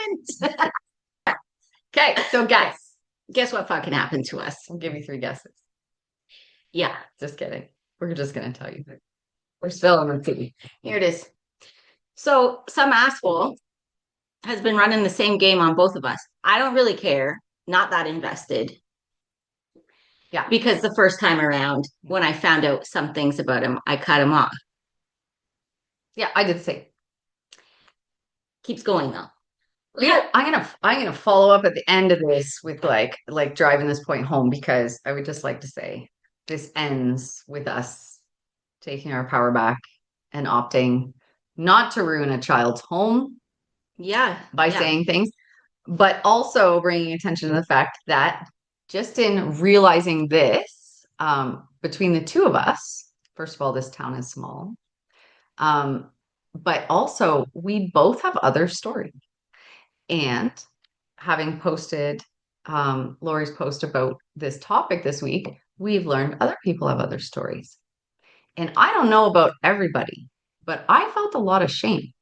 happened? Okay, so Guess what fucking happened to us? I'll give you 3 guesses. Yeah, Just kidding. We're just gonna tell you. We're still on the TV. here it is. So some asshole has been running the same game on both of us. I don't really care. Not that invested. Yeah. Because the first time around, when I found out some things about him, I cut him off. Yeah, I did the same. Keeps going though. I'm gonna follow up at the end of this with like driving this point home because I would just like to say this ends with us taking our power back and opting not to ruin a child's home Yeah, by yeah. saying things, but also bringing attention to the fact that just in realizing this, between the two of us, first of all, this town is small, but also we both have other stories. And having posted Laurie's post about this topic this week, we've learned other people have other stories. And I don't know about everybody, but I felt a lot of shame.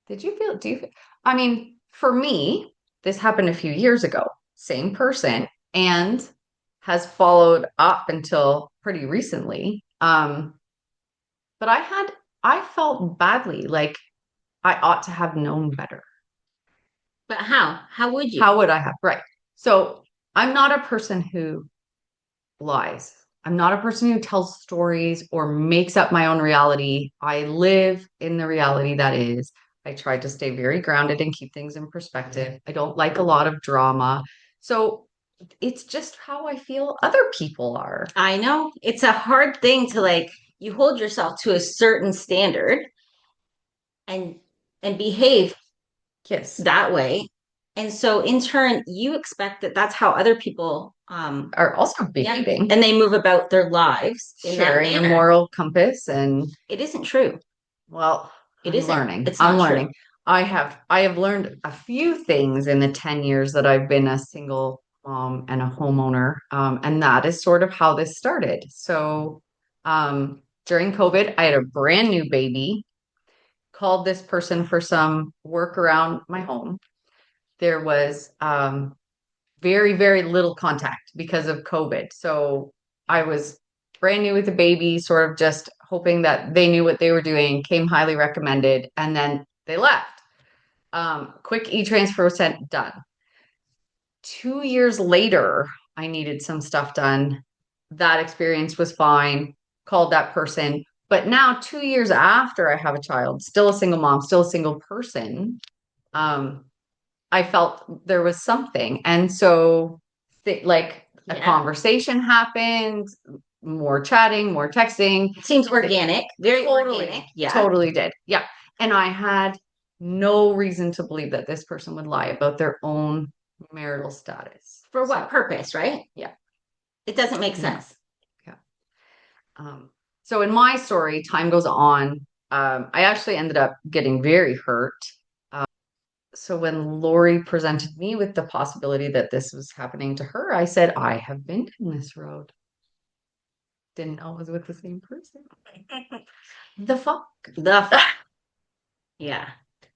Do you, I mean, for me, this happened a few years ago, same person, and has followed up until pretty recently. But I felt badly, like I ought to have known better. But how? How would you? How would I have? Right. So I'm not a person who lies. I'm not a person who tells stories or makes up my own reality. I live in the reality that is. I try to stay very grounded and keep things in perspective. I don't like a lot of drama. So it's just how I feel other people are. I know it's a hard thing to like, you hold yourself to a certain standard and behave Yes. that way. And so in turn, you expect that that's how other people Are also yeah, behaving. and they move about their lives in that Sharing a manner. moral compass and It isn't true. well, It I'm isn't. learning. It's I'm not true. learning. I have learned a few things in the 10 years that I've been a single mom and a homeowner. And that is sort of how this started. So during COVID, I had a brand new baby, called this person for some work around my home. There was very, very little contact because of COVID. So I was brand new with the baby, sort of just hoping that they knew what they were doing, came highly recommended, and then they left. Quick e-transfer was sent, done. 2 years later, I needed some stuff done. That experience was fine, called that person. But now, 2 years after I have a child, still a single mom, still a single person, um, I felt there was something. And so, like, a Yeah. conversation happened, more chatting, more texting. It seems organic, very Totally, organic. Yeah. totally did. Yeah. And I had no reason to believe that this person would lie about their own marital status. For what purpose, right? Yeah. It doesn't make No. sense. Yeah. So in my story, time goes on. I actually ended up getting very hurt. So when Laurie presented me with the possibility that this was happening to her, I said, I have been down this road. Didn't know it was with the same person. The fuck? The fuck. Yeah.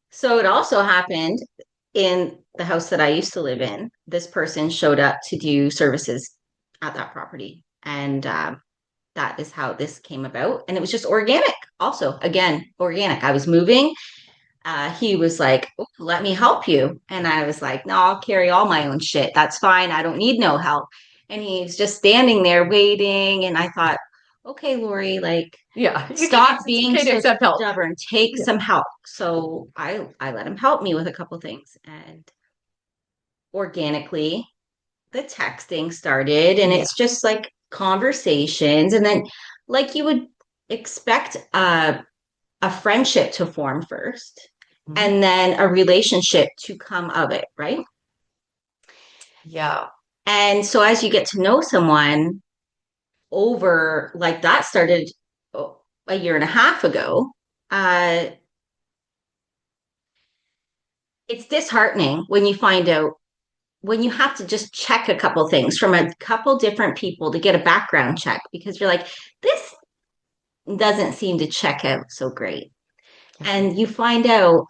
So it also happened in the house that I used to live in. This person showed up to do services at that property. And that is how this came about. And it was just organic, also. Again, organic. I was moving. He was like, "Oh, let me help you." And I was like, "No, I'll carry all my own shit. That's fine. I don't need no help." And he's just standing there waiting. And I thought, okay, Lori, like, Yeah. stop being okay to so accept help. stubborn. Take Yeah. some help. So I let him help me with a couple things. And organically, the texting started. And Yeah. it's just like conversations. And then, like, you would expect a friendship to form first Mhm. and then a relationship to come of it, right? Yeah. And so as you get to know someone over, like that started a year and a half ago, uh, it's disheartening when you find out when you have to just check a couple things from a couple different people to get a background check because you're like, this doesn't seem to check out so great. And you find out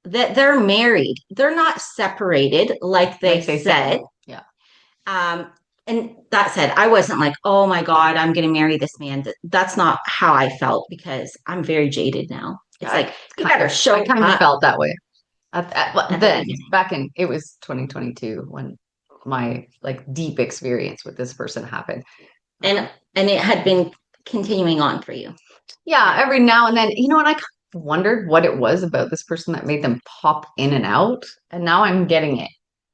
that they're married. They're not separated like they Like they said. said. Yeah. Um, and that said, I wasn't like, oh my God, I'm going to marry this man. That's not how I felt because I'm very jaded now. It's I like, you better I show kind of up felt that way. at the Then beginning. back in it was 2022 when my like deep experience with this person happened. And and it had been continuing on for you. Yeah, every now and then, and I kind of wondered what it was about this person that made them pop in and out. And now I'm getting it.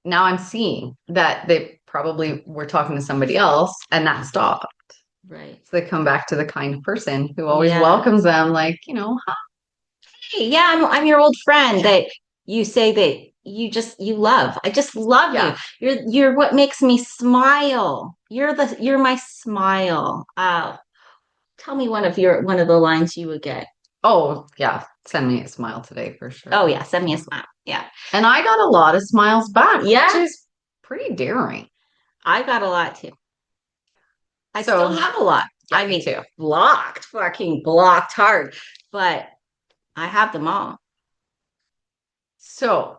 Now I'm seeing that they probably were talking to somebody else and that stopped. Right. So they come back to the kind person who always Yeah. welcomes them, like, hi. Hey, yeah, I'm your old friend that you say that you love. I just love you. Yeah. You're what makes me smile. You're my smile. Tell me one of the lines you would get. Oh, yeah. Send me a smile today for Oh sure. yeah, send me a smile. Yeah. And I got a lot of smiles back, which Yeah, is pretty daring. I got a lot too. I still So, have a lot. yeah, I me mean, too. blocked, fucking blocked hard, but I have them all. So,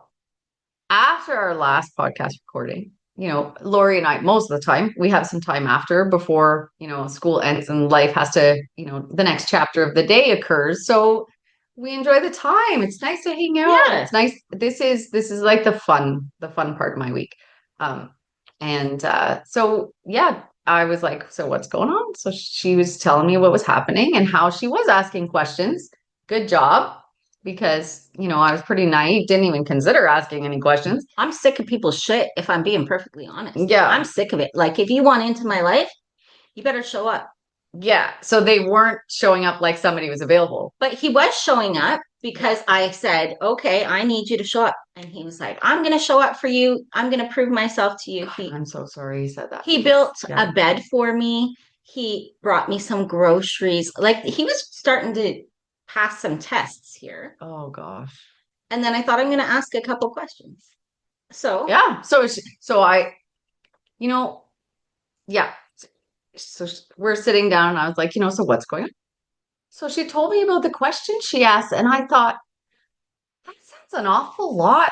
after our last podcast recording, Laurie and I, most of the time, we have some time after before, school ends and life has to, the next chapter of the day occurs. So we enjoy the time. It's nice to hang out. Yeah. It's nice. This is like the fun part of my week. Um, and so yeah, I was like, so what's going on? So she was telling me what was happening and how she was asking questions. Good job because I was pretty naive, didn't even consider asking any questions. I'm sick of people's shit, if I'm being perfectly honest. I'm Yeah, sick of it. Like, if you want into my life, you better show up. yeah. So they weren't showing up like somebody was available. But he was showing up because I said, okay, I need you to show up. And he was like, I'm going to show up for you. I'm going to prove myself to you. I'm so sorry he said that. He built Yeah. a bed for me. He brought me some groceries. Like, he was starting to pass some tests here. Oh gosh. And then I thought I'm going to ask a couple questions. So, Yeah. So I, you know, yeah. So we're sitting down and I was like, so what's going on? So she told me about the question she asked, and I thought, that sounds an awful lot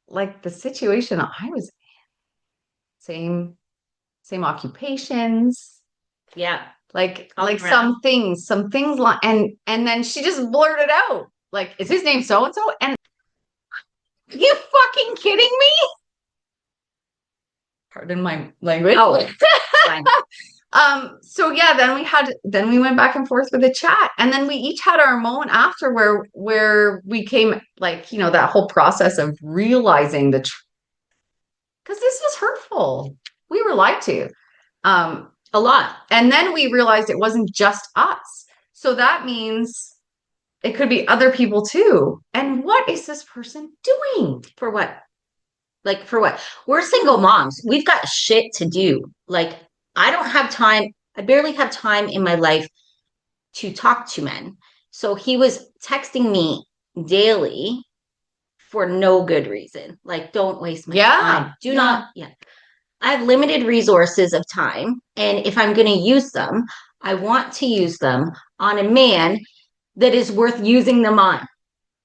like the situation I was in. Same occupations, yeah, like around. some things like and then she just blurted out, like, is his name so and so? And You fucking kidding me? pardon my language. Oh, fine. So yeah, then we went back and forth with the chat, and then we each had our moment after where we came, like, that whole process of realizing because this was hurtful. We were lied to. A lot. And then we realized it wasn't just us. So that means it could be other people too. And what is this person doing? For what? Like, for what? We're single moms. We've got shit to do. Like, I don't have time. I barely have time in my life to talk to men. So he was texting me daily for no good reason. Like, don't waste my time. Do Yeah. not, yeah. I have limited resources of time. And if I'm going to use them, I want to use them on a man that is worth using them on.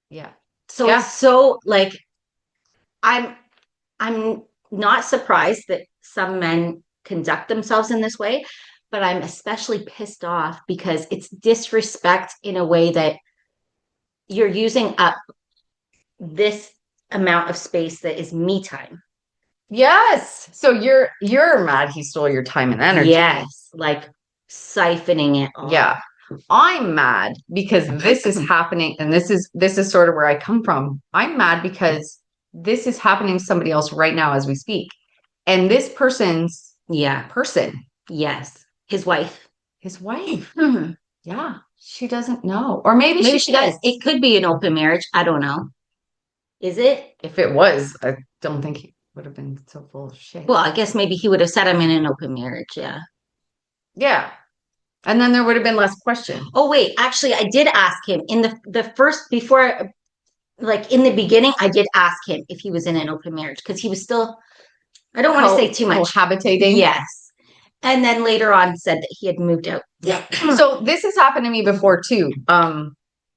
Yeah. So Yeah. it's so like, I'm I'm not surprised that some men conduct themselves in this way, but I'm especially pissed off because it's disrespect in a way that you're using up this amount of space that is me time. Yes. So you're mad he stole your time and energy. Yes, like siphoning it all. Yeah. I'm mad because this is happening, and this is sort of where I come from. I'm mad because this is happening to somebody else right now as we speak. And this person's Yeah. person, Yes. His wife. his wife. Mhm. Yeah, she doesn't know. Or maybe Maybe she she does. does. It could be an open marriage. I don't know. Is it? If it was, I don't think he would have been so full of shit. Well, I guess maybe he would have said I'm in an open marriage. Yeah. Yeah. And then there would have been less question. Oh wait, actually, I did ask him in the first before, like in the beginning, I did ask him if he was in an open marriage because he was still. I don't want to say too much. Cohabitating. Yes, and then later on said that he had moved out. Yeah. So this has happened to me before too.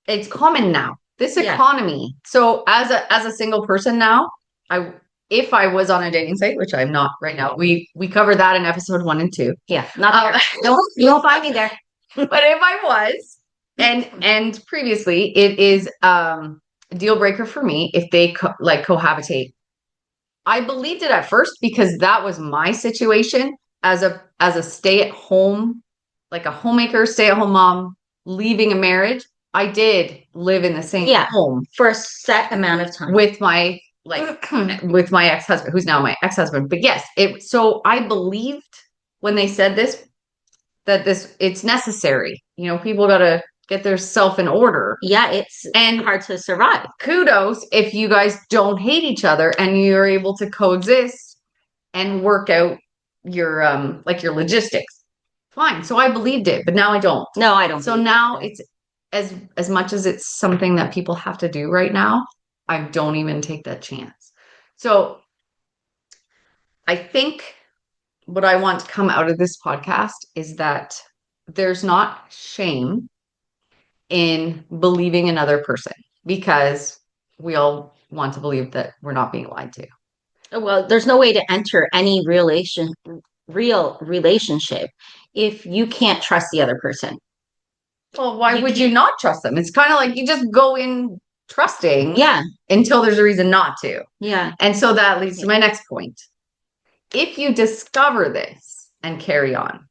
It's common now. this Yeah. economy. So as a single person now, I if I was on a dating site, which I'm not right now, we covered that in episode 1 and 2. Yeah. Not there. You won't find me there. But if I was, and previously, it is a deal breaker for me if they cohabitate. I believed it at first because that was my situation as a stay at home, like a homemaker, stay at home mom, leaving a marriage. I did live in the same Yeah. home For a set amount of time. with my with my ex-husband, who's now my ex-husband. But yes, so I believed when they said this that it's necessary. People got to get their self in order. Yeah, it's And hard to survive. kudos if you guys don't hate each other and you're able to coexist and work out your your logistics. Fine. So I believed it, but now I don't. No, I don't. So now it's as much as it's something that people have to do right now, I don't even take that chance. So I think what I want to come out of this podcast is that there's not shame in believing another person because we all want to believe that we're not being lied to. Well, there's no way to enter any real relationship if you can't trust the other person. Well, why would you not trust them? It's kind of like you just go in trusting until there's a reason not to. Yeah. And so that leads to my next point. If you discover this and carry on,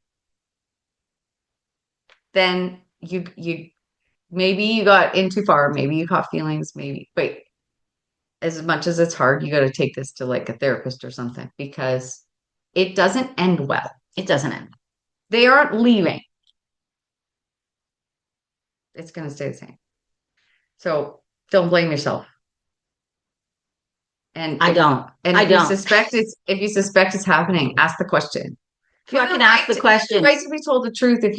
then you maybe you got in too far, maybe you caught feelings, maybe wait. As much as it's hard, you got to take this to like a therapist or something because it doesn't end well. It doesn't end. They aren't leaving. It's going to stay the same. So don't blame yourself. And I don't. And if you suspect it's happening, ask the question. You can ask the question. Right to be told the truth if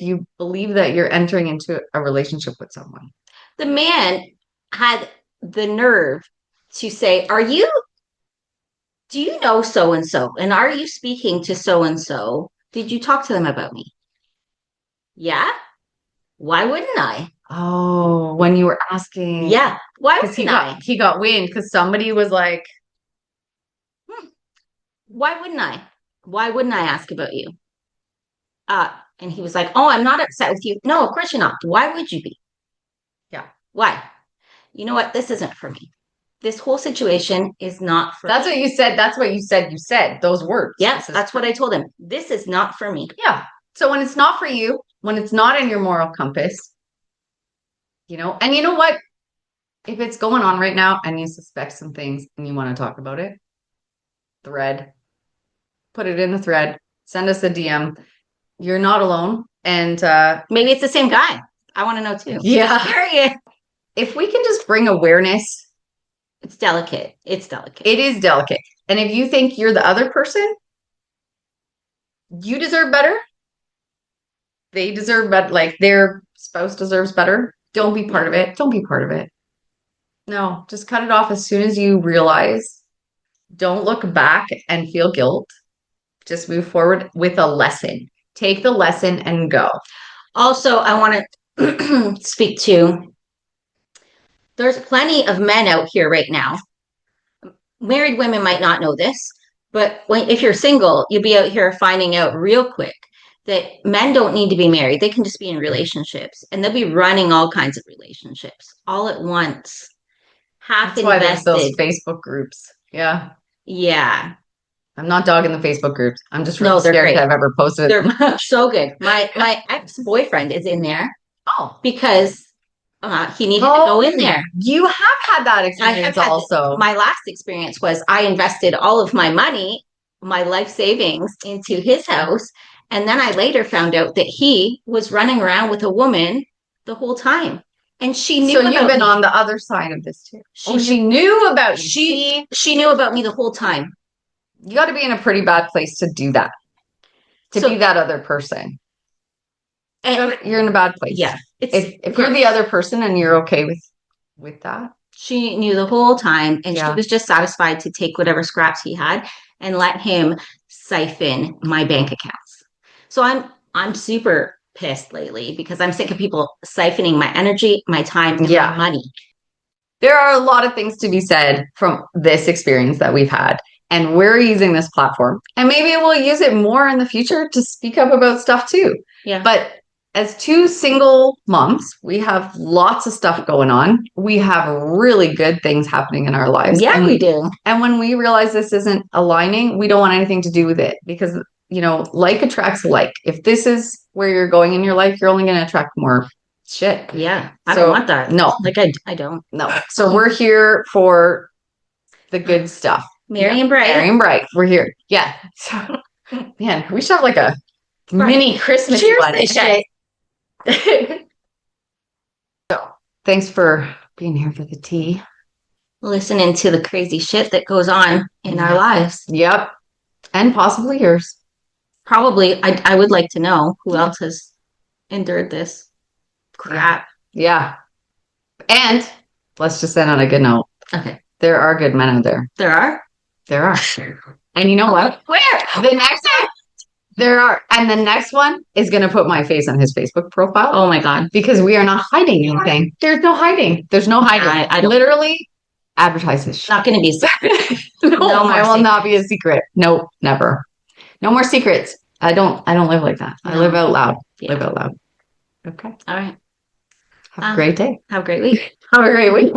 you believe that you're entering into a relationship with someone. The man had the nerve to say, do you know so and so? And are you speaking to so and so? Did you talk to them about me? Yeah. Why wouldn't I? Oh, when you were asking. Yeah. Why wouldn't I? He got wind because somebody was like, why wouldn't I? Why wouldn't I ask about you? And he was like, oh, I'm not upset with you. No, of course you're not. Why would you be? Yeah. Why? You know what? This isn't for me. This whole situation is not for That's me. What you said. That's what you said. You said those words. Yes, that's what I told him. This is not for me. Yeah. So when it's not for you, when it's not in your moral compass, and you know what? If it's going on right now and you suspect some things and you want to talk about it, put it in the thread, send us a DM. You're not alone. And maybe it's the same guy. I want to know too. Yeah. If we can just bring awareness. It's delicate. It's delicate. It is delicate. And if you think you're the other person, you deserve better. They deserve better. Like their spouse deserves better. Don't be part of it. Don't be part of it. No, just cut it off as soon as you realize. Don't look back and feel guilt. Just move forward with a lesson. Take the lesson and go. Also, I want to speak to, there's plenty of men out here right now. Married women might not know this, but if you're single, you'll be out here finding out real quick that men don't need to be married. They can just be in relationships, and they'll be running all kinds of relationships all at once. That's why there's those Facebook groups. Yeah. Yeah. I'm not dogging the Facebook groups. I'm just really scared to have ever posted. They're so good. My ex-boyfriend is in there. Oh, because he needed to go in there. You have had that experience also. My last experience was I invested all of my money, my life savings into his house. And then I later found out that he was running around with a woman the whole time. And she knew about you've been on the other side of this too. She knew about you. She knew about me the whole time. You got to be in a pretty bad place to do that. To be that other person. You're in a bad place. Yeah. If you're the other person and you're okay with that. She knew the whole time, and she was just satisfied to take whatever scraps he had and let him siphon my bank accounts. So I'm super pissed lately because I'm sick of people siphoning my energy, my time, and my money. there are a lot of things to be said from this experience that we've had. And we're using this platform. And maybe we'll use it more in the future to speak up about stuff too. Yeah. But as two single moms, we have lots of stuff going on. We have really good things happening in our lives. Yeah, we do. And when we realize this isn't aligning, we don't want anything to do with it because, like attracts like. If this is where you're going in your life, you're only going to attract more shit. Yeah. I don't want that. No. Like I don't. No. So we're here for the good stuff. Merry and bright. Merry and bright. We're here. Yeah. So, man, we should have like a mini Christmas one. Okay. So thanks for being here for the tea. Listening to the crazy shit that goes on in our lives. Yep. And possibly yours. Probably. I would like to know who else has endured this crap. Yeah. And let's just end on a good note. Okay. There are good men out there. There are? There are. And you know what? Where? The next one, there are. And the next one is going to put my face on his Facebook profile. Oh my God. Because we are not hiding anything. There's no hiding. There's no hiding. I literally advertise this shit. Not going to be a secret. No, I will not be a secret. No, never. No more secrets. I don't live like that. I live out loud. Yeah. Live out loud. Okay. All right. Have a great day. Have a great week. Have a great week.